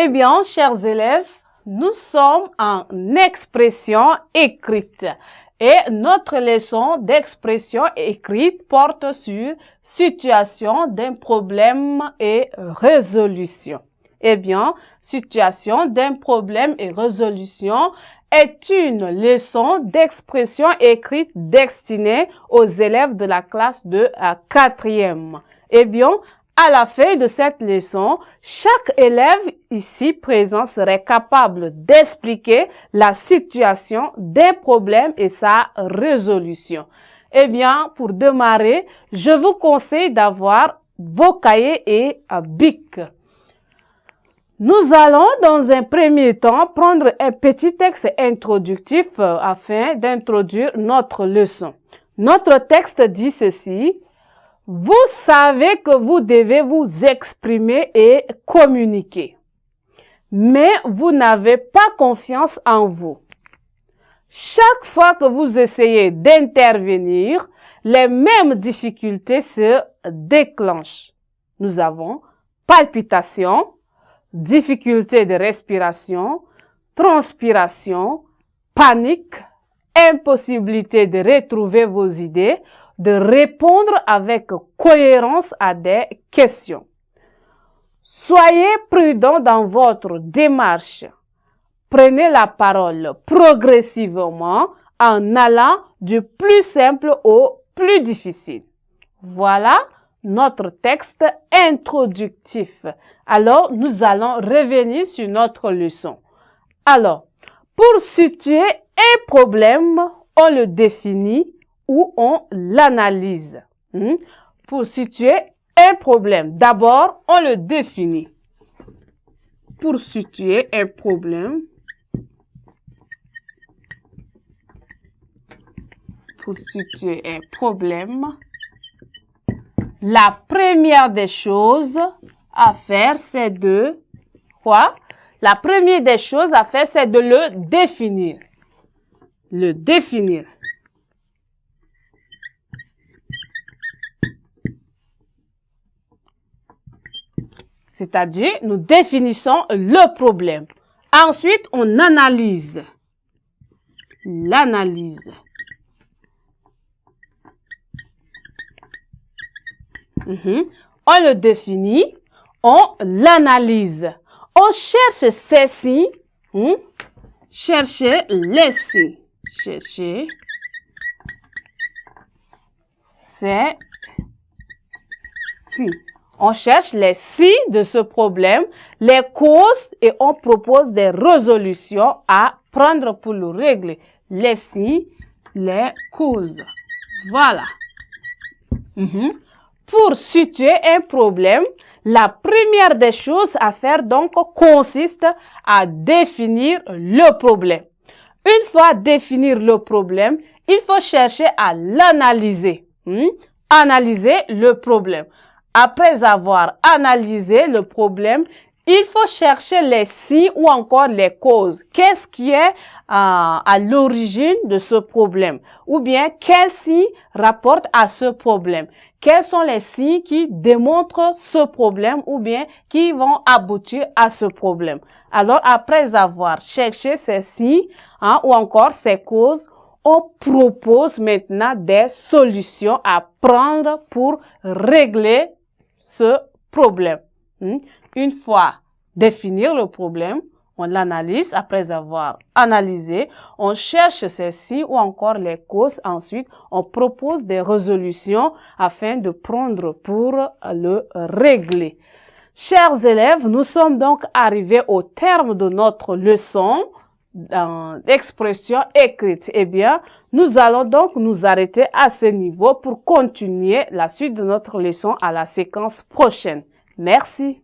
Eh bien, chers élèves, nous sommes en expression écrite et notre leçon d'expression écrite porte sur situation d'un problème et résolution. Eh bien, situation d'un problème et résolution est une leçon d'expression écrite destinée aux élèves de la classe de 4e. Eh bien, à la fin de cette leçon, chaque élève ici présent serait capable d'expliquer la situation d'un problème et sa résolution. Eh bien, pour démarrer, je vous conseille d'avoir vos cahiers et un bic. Nous allons dans un premier temps prendre un petit texte introductif afin d'introduire notre leçon. Notre texte dit ceci: vous savez que vous devez vous exprimer et communiquer, mais vous n'avez pas confiance en vous. Chaque fois que vous essayez d'intervenir, les mêmes difficultés se déclenchent. Nous avons palpitations, difficultés de respiration, transpiration, panique, impossibilité de retrouver vos idées, de répondre avec cohérence à des questions. Soyez prudent dans votre démarche. Prenez la parole progressivement en allant du plus simple au plus difficile. Voilà notre texte introductif. Alors, nous allons revenir sur notre leçon. Alors, pour situer un problème, on le définit ou on l'analyse. Pour situer un problème, d'abord, on le définit. Pour situer un problème, la première des choses à faire, c'est de quoi? La première des choses à faire, c'est de le définir. Le définir. C'est-à-dire, nous définissons le problème. Ensuite, on analyse. L'analyse. On le définit, on l'analyse. On cherche ces signes. Cherchez les signes. Cherchez ces signes. On cherche les signes de ce problème, les causes et on propose des résolutions à prendre pour le régler. Les signes, les causes. Voilà. Pour situer un problème, la première des choses à faire donc consiste à définir le problème. Une fois définir le problème, il faut chercher à l'analyser. Analyser le problème. Après avoir analysé le problème, il faut chercher les signes ou encore les causes. Qu'est-ce qui est à l'origine de ce problème? Ou bien, quels signes rapportent à ce problème? Quels sont les signes qui démontrent ce problème ou bien qui vont aboutir à ce problème? Alors, après avoir cherché ces signes ou encore ces causes, on propose maintenant des solutions à prendre pour régler ce problème. Une fois définir le problème, on l'analyse. Après avoir analysé, on cherche ces signes ou encore les causes. Ensuite, on propose des résolutions afin de prendre pour le régler. Chers élèves, nous sommes donc arrivés au terme de notre leçon d'expression écrite. Eh bien, nous allons donc nous arrêter à ce niveau pour continuer la suite de notre leçon à la séquence prochaine. Merci.